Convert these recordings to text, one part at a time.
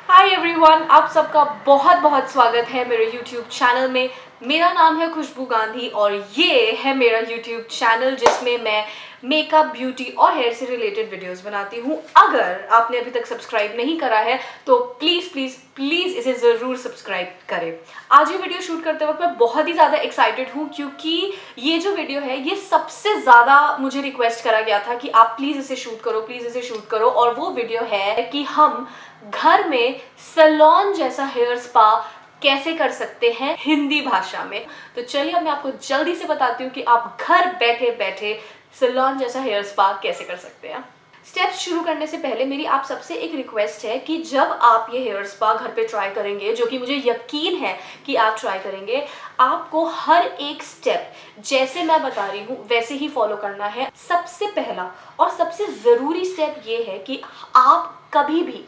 Hi everyone, आप सबका बहुत बहुत स्वागत है मेरे YouTube चैनल में। मेरा नाम है खुशबू गांधी और ये है मेरा YouTube चैनल जिसमें मैं मेकअप, ब्यूटी और हेयर से रिलेटेड वीडियोस बनाती हूँ। अगर आपने अभी तक सब्सक्राइब नहीं करा है तो प्लीज़ प्लीज़ प्लीज़ इसे ज़रूर सब्सक्राइब करें। आज ये वीडियो शूट करते वक्त मैं बहुत ही ज़्यादा एक्साइटेड हूँ क्योंकि ये जो वीडियो है ये सबसे ज़्यादा मुझे रिक्वेस्ट करा गया था कि आप प्लीज़ इसे शूट करो, प्लीज़ इसे शूट करो। और वो वीडियो है कि हम घर में सैलून जैसा हेयर स्पा कैसे कर सकते हैं हिंदी भाषा में। तो चलिए अब मैं आपको जल्दी से बताती हूँ कि आप घर बैठे बैठे सैलून जैसा हेयर स्पा कैसे कर सकते हैं। स्टेप्स शुरू करने से पहले मेरी आप सबसे एक रिक्वेस्ट है कि जब आप ये हेयर स्पा घर पे ट्राई करेंगे, जो कि मुझे यकीन है कि आप ट्राई करेंगे, आपको हर एक स्टेप जैसे मैं बता रही हूँ वैसे ही फॉलो करना है। सबसे पहला और सबसे ज़रूरी स्टेप ये है कि आप कभी भी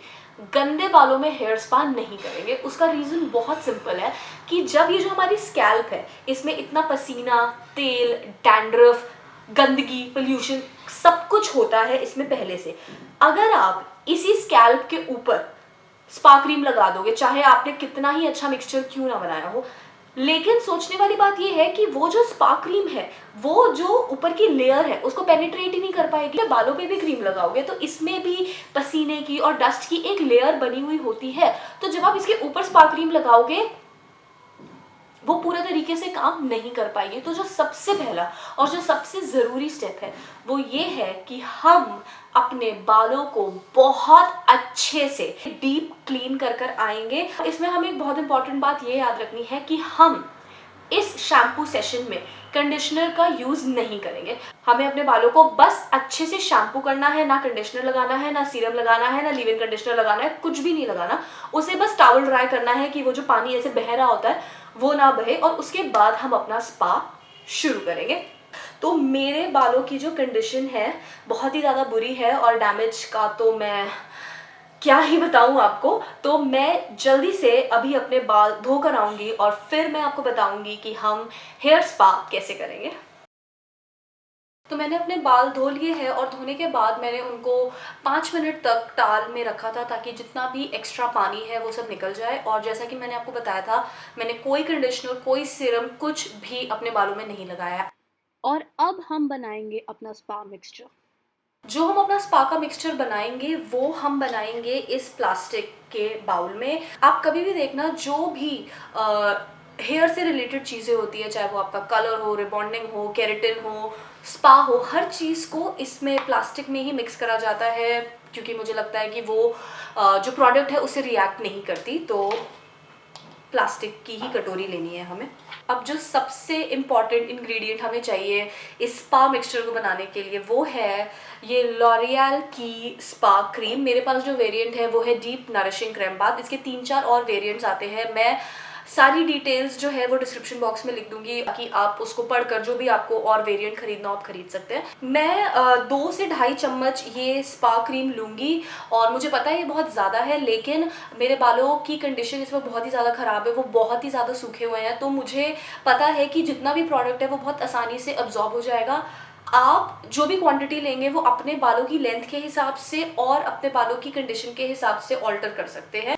गंदे बालों में हेयर स्पा नहीं करेंगे। उसका रीज़न बहुत सिंपल है कि जब ये जो हमारी स्कैल्प है इसमें इतना पसीना, तेल, डैंड्रफ, गंदगी, पोल्यूशन सब कुछ होता है इसमें पहले से। अगर आप इसी स्कैल्प के ऊपर स्पा क्रीम लगा दोगे, चाहे आपने कितना ही अच्छा मिक्सचर क्यों ना बनाया हो, लेकिन सोचने वाली बात यह है कि वो जो स्पा क्रीम है वो जो ऊपर की लेयर है उसको पेनिट्रेट ही नहीं कर पाएगी। बालों पे भी क्रीम लगाओगे तो इसमें भी पसीने की और डस्ट की एक लेयर बनी हुई होती है। तो जब आप इसके ऊपर स्पा क्रीम लगाओगे वो पूरे तरीके से काम नहीं कर पाएगी। तो जो सबसे पहला और जो सबसे ज़रूरी स्टेप है वो ये है कि हम अपने बालों को बहुत अच्छे से डीप क्लीन कर कर आएंगे। इसमें हमें एक बहुत इंपॉर्टेंट बात ये याद रखनी है कि हम इस शैम्पू सेशन में कंडीशनर का यूज़ नहीं करेंगे। हमें अपने बालों को बस अच्छे से शैम्पू करना है, ना कंडीशनर लगाना है, ना सीरम लगाना है, ना लीव इन कंडीशनर लगाना है, कुछ भी नहीं लगाना। उसे बस टॉवल ड्राई करना है कि वो जो पानी ऐसे बह रहा होता है वो ना बहे, और उसके बाद हम अपना स्पा शुरू करेंगे। तो मेरे बालों की जो कंडीशन है बहुत ही ज़्यादा बुरी है और डैमेज का तो मैं क्या ही बताऊं आपको। तो मैं जल्दी से अभी अपने बाल धो कर आऊंगी और फिर मैं आपको बताऊंगी कि हम हेयर स्पा कैसे करेंगे। तो मैंने अपने बाल धो लिए हैं और धोने के बाद मैंने उनको 5 मिनट तक टाल में रखा था ताकि जितना भी एक्स्ट्रा पानी है वो सब निकल जाए। और जैसा कि मैंने आपको बताया था, मैंने कोई कंडीशनर, कोई सीरम, कुछ भी अपने बालों में नहीं लगाया। और अब हम बनाएंगे अपना स्पा मिक्सचर। जो हम अपना स्पा का मिक्सचर बनाएंगे वो हम बनाएंगे इस प्लास्टिक के बाउल में। आप कभी भी देखना, जो भी हेयर से रिलेटेड चीज़ें होती है, चाहे वो आपका कलर हो, रिबॉन्डिंग हो, केराटिन हो, स्पा हो, हर चीज़ को इसमें प्लास्टिक में ही मिक्स करा जाता है क्योंकि मुझे लगता है कि वो जो प्रोडक्ट है उससे रिएक्ट नहीं करती। तो प्लास्टिक की ही कटोरी लेनी है हमें। अब जो सबसे इम्पॉर्टेंट इंग्रेडिएंट हमें चाहिए इस स्पा मिक्सचर को बनाने के लिए वो है ये लॉरियल की स्पा क्रीम। मेरे पास जो वेरिएंट है वो है डीप नरिशिंग क्रीम बाथ। इसके 3-4 और वेरिएंट्स आते हैं। मैं सारी डिटेल्स जो है वो डिस्क्रिप्शन बॉक्स में लिख दूंगी ताकि आप उसको पढ़कर जो भी आपको और वेरिएंट खरीदना हो आप खरीद सकते हैं। मैं 2 से ढाई चम्मच ये स्पा क्रीम लूँगी और मुझे पता है ये बहुत ज़्यादा है, लेकिन मेरे बालों की कंडीशन इसमें बहुत ही ज़्यादा ख़राब है, वो बहुत ही ज़्यादा सूखे हुए हैं। तो मुझे पता है कि जितना भी प्रोडक्ट है वो बहुत आसानी से अब्जॉर्ब हो जाएगा। आप जो भी क्वांटिटी लेंगे वो अपने बालों की लेंथ के हिसाब से और अपने बालों की कंडीशन के हिसाब से ऑल्टर कर सकते हैं।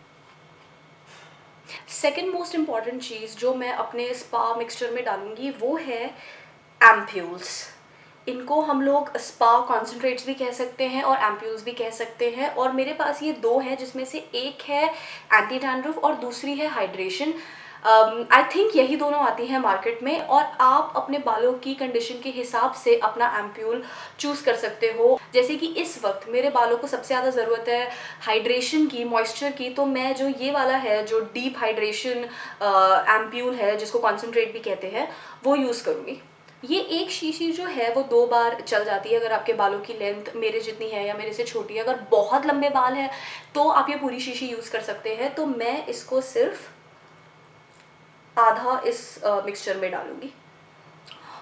सेकेंड मोस्ट इम्पॉर्टेंट चीज़ जो मैं अपने स्पा मिक्सचर में डालूंगी वो है एम्प्यूल्स। इनको हम लोग स्पा कॉन्सेंट्रेट्स भी कह सकते हैं और एम्प्यूल्स भी कह सकते हैं। और मेरे पास ये दो हैं जिसमें से एक है एंटी डैंड्रफ और दूसरी है हाइड्रेशन। आई थिंक यही दोनों आती हैं मार्केट में और आप अपने बालों की कंडीशन के हिसाब से अपना एम्प्यूल चूज़ कर सकते हो। जैसे कि इस वक्त मेरे बालों को सबसे ज़्यादा ज़रूरत है हाइड्रेशन की, मॉइस्चर की, तो मैं जो ये वाला है जो डीप हाइड्रेशन एम्प्यूल है जिसको कॉन्सेंट्रेट भी कहते हैं वो यूज़ करूँगी। ये एक शीशी जो है वो 2 बार चल जाती है अगर आपके बालों की लेंथ मेरे जितनी है या मेरे से छोटी है। अगर बहुत लंबे बाल हैं तो आप ये पूरी शीशी यूज़ कर सकते हैं। तो मैं इसको सिर्फ आधा इस मिक्सचर में डालूंगी।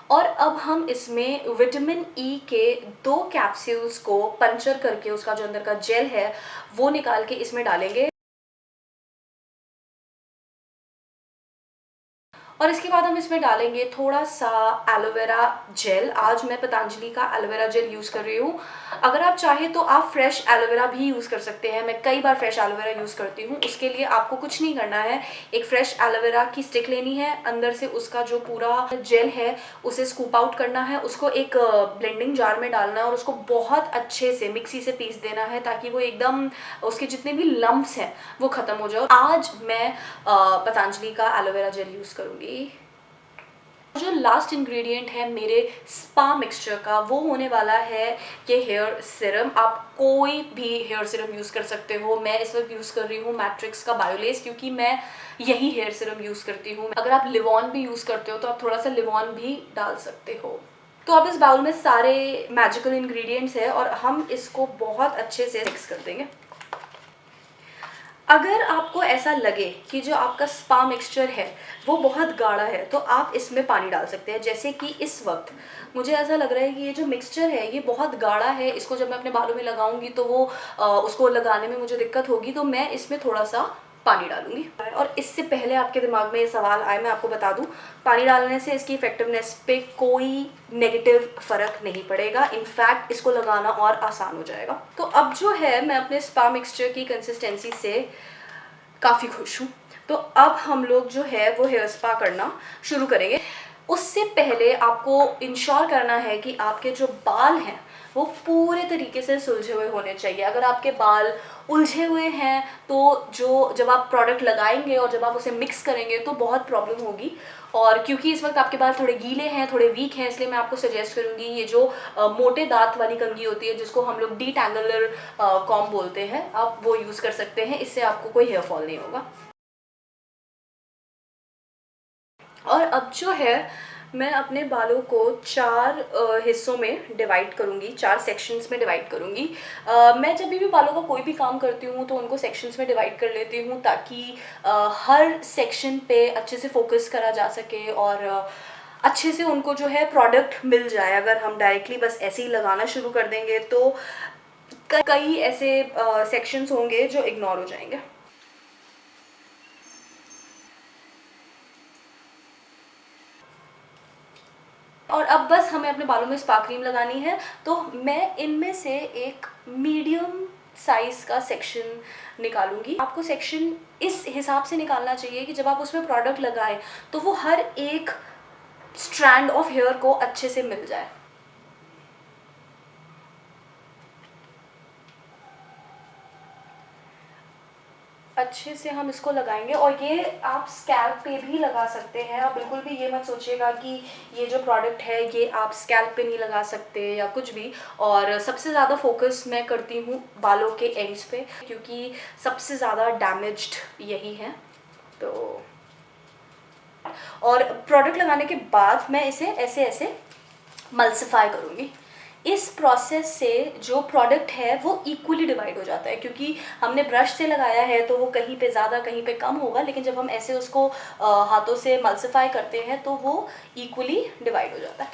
और अब हम इसमें विटामिन ई के 2 कैप्सूल्स को पंचर करके उसका जो अंदर का जेल है वो निकाल के इसमें डालेंगे। और इसके बाद हम इसमें डालेंगे थोड़ा सा एलोवेरा जेल। आज मैं पतंजलि का एलोवेरा जेल यूज़ कर रही हूँ। अगर आप चाहें तो आप फ्रेश एलोवेरा भी यूज़ कर सकते हैं। मैं कई बार फ्रेश एलोवेरा यूज़ करती हूँ। उसके लिए आपको कुछ नहीं करना है, एक फ्रेश एलोवेरा की स्टिक लेनी है, अंदर से उसका जो पूरा जेल है उसे स्कूप आउट करना है, उसको एक ब्लेंडिंग जार में डालना है और उसको बहुत अच्छे से मिक्सी से पीस देना है ताकि वो एकदम उसके जितने भी लम्प्स हैं वो ख़त्म हो जाए। आज मैं पतंजलि का एलोवेरा जेल यूज़ करूँगी। जो लास्ट इंग्रेडिएंट है मेरे स्पा मिक्सचर का वो होने वाला है ये हेयर सीरम। आप कोई भी हेयर सीरम यूज़ कर सकते हो। मैं इस वक्त यूज़ कर रही हूँ मैट्रिक्स का बायोलेस, क्योंकि मैं यही हेयर सीरम यूज़ करती हूँ। अगर आप लिवॉन भी यूज़ करते हो तो आप थोड़ा सा लिवॉन भी डाल सकते हो। तो अब इस बाउल में सारे मैजिकल इंग्रेडिएंट्स है और हम इसको बहुत अच्छे से मिक्स कर देंगे। अगर आपको ऐसा लगे कि जो आपका स्पा मिक्सचर है वो बहुत गाढ़ा है तो आप इसमें पानी डाल सकते हैं। जैसे कि इस वक्त मुझे ऐसा लग रहा है कि ये जो मिक्सचर है ये बहुत गाढ़ा है, इसको जब मैं अपने बालों में लगाऊंगी तो वो उसको लगाने में मुझे दिक्कत होगी, तो मैं इसमें थोड़ा सा पानी डालूंगी। और इससे पहले आपके दिमाग में ये सवाल आए, मैं आपको बता दूं, पानी डालने से इसकी इफेक्टिवनेस पे कोई नेगेटिव फ़र्क नहीं पड़ेगा। इनफैक्ट इसको लगाना और आसान हो जाएगा। तो अब जो है मैं अपने स्पा मिक्सचर की कंसिस्टेंसी से काफ़ी खुश हूँ। तो अब हम लोग जो है वो हेयर स्पा करना शुरू करेंगे। उससे पहले आपको इंश्योर करना है कि आपके जो बाल हैं वो पूरे तरीके से सुलझे हुए होने चाहिए। अगर आपके बाल उलझे हुए हैं तो जब आप प्रोडक्ट लगाएंगे और जब आप उसे मिक्स करेंगे तो बहुत प्रॉब्लम होगी। और क्योंकि इस वक्त आपके बाल थोड़े गीले हैं, थोड़े वीक हैं, इसलिए मैं आपको सजेस्ट करूँगी ये जो मोटे दांत वाली कंघी होती है जिसको हम लोग डीटैंगलर कॉम्ब बोलते हैं, आप वो यूज़ कर सकते हैं। इससे आपको कोई हेयर फॉल नहीं होगा। और अब जो है मैं अपने बालों को 4 हिस्सों में डिवाइड करूँगी, 4 सेक्शंस में डिवाइड करूँगी। मैं जब भी बालों का कोई भी काम करती हूँ तो उनको सेक्शंस में डिवाइड कर लेती हूँ ताकि हर सेक्शन पे अच्छे से फोकस करा जा सके और अच्छे से उनको जो है प्रोडक्ट मिल जाए। अगर हम डायरेक्टली बस ऐसे ही लगाना शुरू कर देंगे तो कई ऐसे सेक्शंस होंगे जो इग्नोर हो जाएंगे। और अब बस हमें अपने बालों में स्पा क्रीम लगानी है। तो मैं इनमें से एक मीडियम साइज़ का सेक्शन निकालूंगी। आपको सेक्शन इस हिसाब से निकालना चाहिए कि जब आप उसमें प्रोडक्ट लगाएं तो वो हर एक स्ट्रैंड ऑफ हेयर को अच्छे से मिल जाए। अच्छे से हम इसको लगाएंगे और ये आप स्कैल्प पे भी लगा सकते हैं। आप बिल्कुल भी ये मत सोचिएगा कि ये जो प्रोडक्ट है ये आप स्कैल्प पे नहीं लगा सकते या कुछ भी। और सबसे ज़्यादा फोकस मैं करती हूँ बालों के एंड्स पे, क्योंकि सबसे ज़्यादा डैमेज्ड यही है। तो और प्रोडक्ट लगाने के बाद मैं इसे ऐसे ऐसे मल्सिफाई करूँगी। इस प्रोसेस से जो प्रोडक्ट है वो इक्वली डिवाइड हो जाता है, क्योंकि हमने ब्रश से लगाया है तो वो कहीं पे ज़्यादा कहीं पे कम होगा, लेकिन जब हम ऐसे उसको हाथों से मल्सिफाई करते हैं तो वो इक्वली डिवाइड हो जाता है।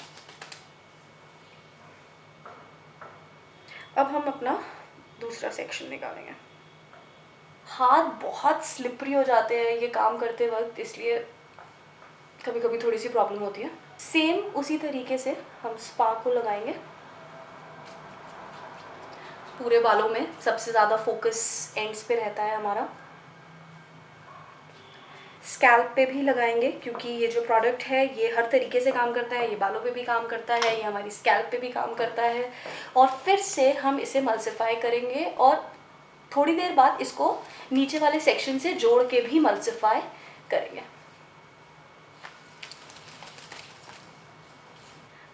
अब हम अपना दूसरा सेक्शन निकालेंगे। हाथ बहुत स्लिपरी हो जाते हैं ये काम करते वक्त, इसलिए कभी कभी थोड़ी सी प्रॉब्लम होती है। सेम उसी तरीके से हम स्पा को लगाएंगे पूरे बालों में। सबसे ज़्यादा फोकस एंड्स पे रहता है हमारा। स्कैल्प पे भी लगाएंगे क्योंकि ये जो प्रोडक्ट है ये हर तरीके से काम करता है। ये बालों पे भी काम करता है, ये हमारी स्कैल्प पे भी काम करता है। और फिर से हम इसे मल्सिफाई करेंगे और थोड़ी देर बाद इसको नीचे वाले सेक्शन से जोड़ के भी मल्सिफाई करेंगे।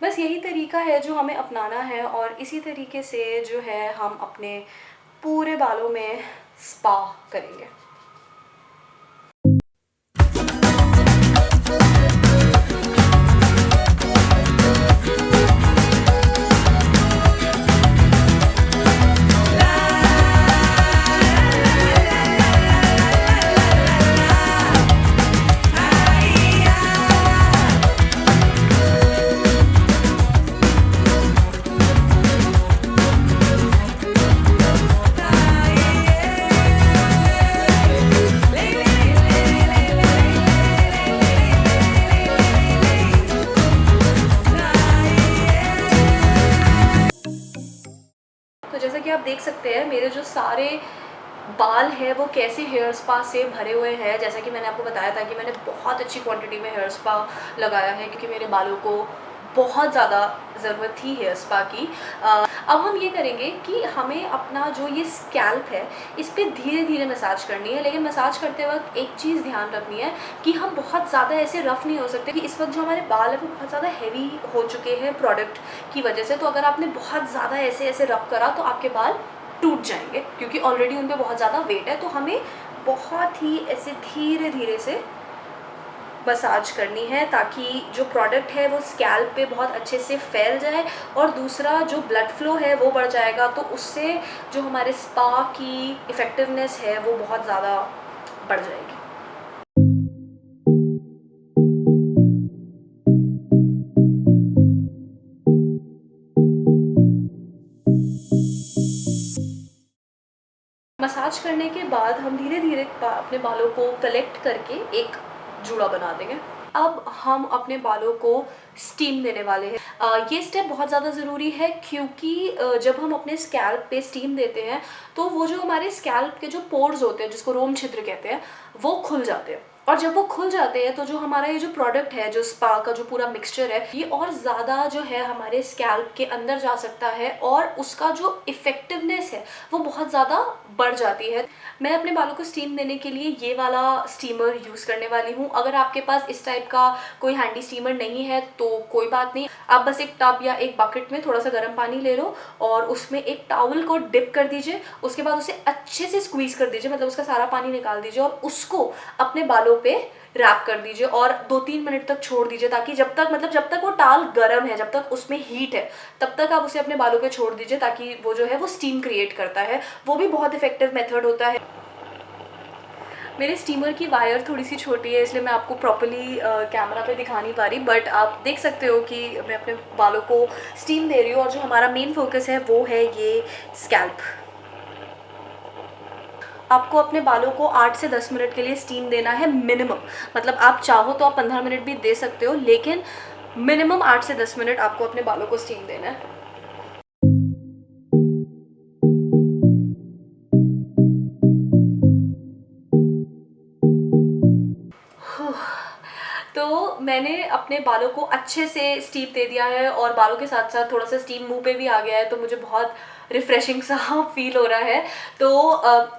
बस यही तरीका है जो हमें अपनाना है और इसी तरीके से जो है हम अपने पूरे बालों में स्पा करेंगे। देख सकते हैं मेरे जो सारे बाल है वो कैसे हेयर स्पा से भरे हुए हैं। जैसा कि मैंने आपको बताया था कि मैंने बहुत अच्छी क्वांटिटी में हेयर स्पा लगाया है क्योंकि मेरे बालों को बहुत ज़्यादा ज़रूरत थी हेयर स्पा की। अब हम ये करेंगे कि हमें अपना जो ये स्कैल्प है इस पर धीरे धीरे मसाज करनी है, लेकिन मसाज करते वक्त एक चीज़ ध्यान रखनी है कि हम बहुत ज़्यादा ऐसे रफ़ नहीं हो सकते कि इस वक्त जो हमारे बाल है वो बहुत ज़्यादा हैवी हो चुके हैं प्रोडक्ट की वजह से। तो अगर आपने बहुत ज़्यादा ऐसे ऐसे रफ़ करा तो आपके बाल टूट जाएंगे क्योंकि ऑलरेडी उन पर बहुत ज़्यादा वेट है। तो हमें बहुत ही ऐसे धीरे धीरे से मसाज करनी है ताकि जो प्रोडक्ट है वो स्कैल्प पे बहुत अच्छे से फैल जाए, और दूसरा जो ब्लड फ्लो है वो बढ़ जाएगा, तो उससे जो हमारे स्पा की इफ़ेक्टिवनेस है वो बहुत ज़्यादा बढ़ जाएगी। मसाज करने के बाद हम धीरे धीरे अपने बालों को कलेक्ट करके एक जूड़ा बना देंगे। अब हम अपने बालों को स्टीम देने वाले हैं। ये स्टेप बहुत ज़्यादा ज़रूरी है क्योंकि जब हम अपने स्कैल्प पे स्टीम देते हैं तो वो जो हमारे स्कैल्प के जो पोर्स होते हैं, जिसको रोम छिद्र कहते हैं, वो खुल जाते हैं। और जब वो खुल जाते हैं तो जो हमारा ये जो प्रोडक्ट है, जो स्पा का जो पूरा मिक्सचर है, ये और ज़्यादा जो है हमारे स्कैल्प के अंदर जा सकता है और उसका जो इफ़ेक्टिवनेस है वो बहुत ज़्यादा बढ़ जाती है। मैं अपने बालों को स्टीम देने के लिए ये वाला स्टीमर यूज़ करने वाली हूँ। अगर आपके पास इस टाइप का कोई हैंडी स्टीमर नहीं है तो कोई बात नहीं, आप बस एक टब या एक बकेट में थोड़ा सा गर्म पानी ले लो और उसमें एक टॉवल को डिप कर दीजिए। उसके बाद उसे अच्छे से स्क्वीज़ कर दीजिए, मतलब उसका सारा पानी निकाल दीजिए और उसको अपने बालों पे रैप कर दीजिए और 2-3 मिनट तक छोड़ दीजिए, ताकि जब तक वो टाल गर्म है, जब तक उसमें हीट है, तब तक आप उसे अपने बालों पे छोड़ दीजिए ताकि वो जो है वो स्टीम क्रिएट करता है। वो भी बहुत इफेक्टिव मेथड होता है। मेरे स्टीमर की वायर थोड़ी सी छोटी है इसलिए मैं आपको प्रॉपर्ली कैमरा पे दिखा नहीं पा रही, बट आप देख सकते हो कि मैं अपने बालों को स्टीम दे रही हूँ और जो हमारा मेन फोकस है वो है ये स्कैल्प। आपको अपने बालों को 8 से 10 मिनट के लिए स्टीम देना है मिनिमम। मतलब आप चाहो तो आप 15 मिनट भी दे सकते हो, लेकिन मिनिमम 8 से 10 मिनट आपको अपने बालों को स्टीम देना है। तो मैंने अपने बालों को अच्छे से स्टीम दे दिया है और बालों के साथ साथ थोड़ा सा स्टीम मुंह पे भी आ गया है, तो मुझे बहुत रिफ़्रेशिंग सा फील हो रहा है। तो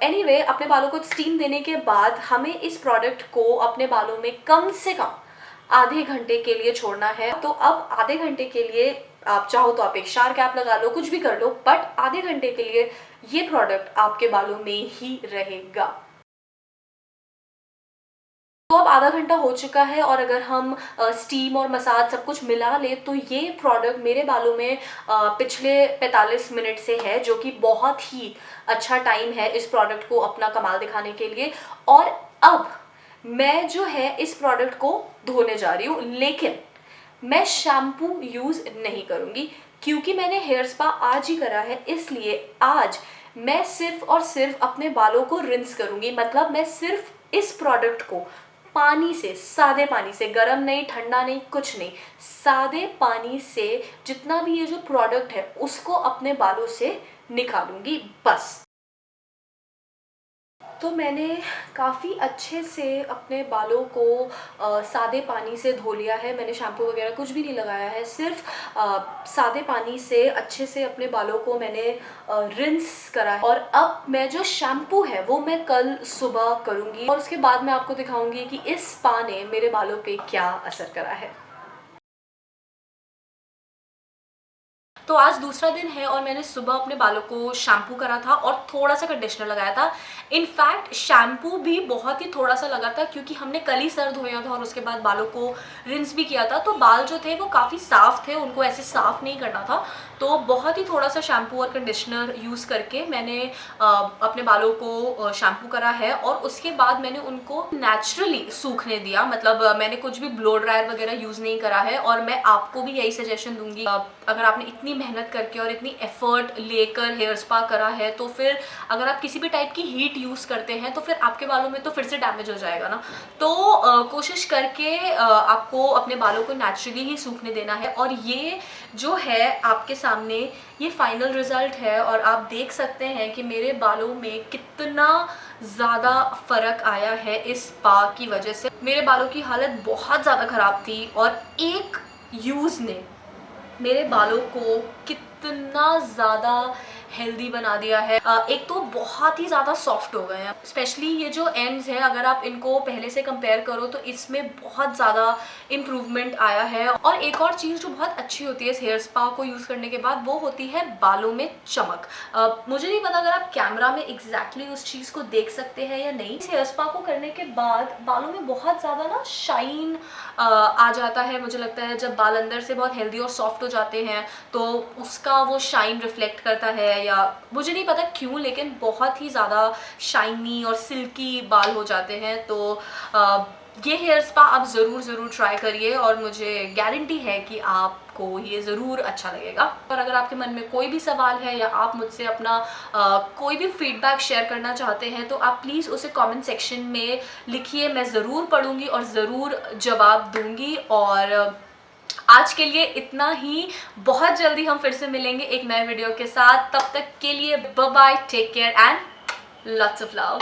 एनीवे अपने बालों को स्टीम देने के बाद हमें इस प्रोडक्ट को अपने बालों में कम से कम आधे घंटे के लिए छोड़ना है। तो अब आधे घंटे के लिए आप चाहो तो आप एक शावर कैप लगा लो, कुछ भी कर लो, बट आधे घंटे के लिए ये प्रोडक्ट आपके बालों में ही रहेगा। तो अब आधा घंटा हो चुका है और अगर हम स्टीम और मसाज सब कुछ मिला ले तो ये प्रोडक्ट मेरे बालों में पिछले 45 मिनट से है, जो कि बहुत ही अच्छा टाइम है इस प्रोडक्ट को अपना कमाल दिखाने के लिए। और अब मैं जो है इस प्रोडक्ट को धोने जा रही हूँ, लेकिन मैं शैम्पू यूज़ नहीं करूँगी क्योंकि मैंने हेयर स्पा आज ही करा है, इसलिए आज मैं सिर्फ और सिर्फ अपने बालों को रिंस करूँगी। मतलब मैं सिर्फ इस प्रोडक्ट को पानी से, सादे पानी से, गरम नहीं, ठंडा नहीं, कुछ नहीं, सादे पानी से जितना भी ये जो प्रोडक्ट है उसको अपने बालों से निकालूंगी बस। तो मैंने काफ़ी अच्छे से अपने बालों को सादे पानी से धो लिया है। मैंने शैम्पू वगैरह कुछ भी नहीं लगाया है, सिर्फ सादे पानी से अच्छे से अपने बालों को मैंने रिंस करा है। और अब मैं जो शैम्पू है वो मैं कल सुबह करूँगी और उसके बाद मैं आपको दिखाऊंगी कि इस स्पा ने मेरे बालों पे क्या असर करा है। तो आज दूसरा दिन है और मैंने सुबह अपने बालों को शैम्पू करा था और थोड़ा सा कंडीशनर लगाया था। इनफैक्ट शैम्पू भी बहुत ही थोड़ा सा लगा था क्योंकि हमने कल ही सर धोया था और उसके बाद बालों को रिंस भी किया था, तो बाल जो थे वो काफ़ी साफ़ थे, उनको ऐसे साफ़ नहीं करना था। तो बहुत ही थोड़ा सा शैम्पू और कंडीशनर यूज़ करके मैंने अपने बालों को शैम्पू करा है और उसके बाद मैंने उनको नेचुरली सूखने दिया। मतलब मैंने कुछ भी ब्लो ड्रायर वगैरह यूज़ नहीं करा है और मैं आपको भी यही सजेशन दूंगी, अगर आपने इतनी मेहनत करके और इतनी एफर्ट लेकर हेयर स्पा करा है तो फिर अगर आप किसी भी टाइप की हीट यूज़ करते हैं तो फिर आपके बालों में तो फिर से डैमेज हो जाएगा ना। तो कोशिश करके आपको अपने बालों को नेचुरली ही सूखने देना है। और ये जो है आपके साथ सामने ये फाइनल रिज़ल्ट है और आप देख सकते हैं कि मेरे बालों में कितना ज़्यादा फ़र्क आया है इस स्पा की वजह से। मेरे बालों की हालत बहुत ज़्यादा ख़राब थी और एक यूज़ ने मेरे बालों को कितना ज़्यादा हेल्दी बना दिया है। एक तो बहुत ही ज़्यादा सॉफ्ट हो गए हैं, स्पेशली ये जो एंड्स हैं, अगर आप इनको पहले से कंपेयर करो तो इसमें बहुत ज़्यादा इम्प्रूवमेंट आया है। और एक और चीज़ जो बहुत अच्छी होती है इस हेयर स्पा को यूज़ करने के बाद, वो होती है बालों में चमक। मुझे नहीं पता अगर आप कैमरा में एग्जैक्टली उस चीज़ को देख सकते हैं या नहीं। इस हेयर स्पा को करने के बाद बालों में बहुत ज़्यादा ना शाइन आ जाता है। मुझे लगता है जब बाल अंदर से बहुत हेल्दी और सॉफ्ट हो जाते हैं तो उसका वो शाइन रिफ्लेक्ट करता है, या मुझे नहीं पता क्यों, लेकिन बहुत ही ज़्यादा शाइनी और सिल्की बाल हो जाते हैं। तो ये हेयर स्पा आप ज़रूर ट्राई करिए और मुझे गारंटी है कि आपको ये ज़रूर अच्छा लगेगा। और अगर आपके मन में कोई भी सवाल है या आप मुझसे अपना कोई भी फीडबैक शेयर करना चाहते हैं तो आप प्लीज़ उसे कमेंट सेक्शन में लिखिए, मैं ज़रूर पढ़ूंगी और ज़रूर जवाब दूंगी। और आज के लिए इतना ही। बहुत जल्दी हम फिर से मिलेंगे एक नए वीडियो के साथ। तब तक के लिए bye bye, take care and lots of love.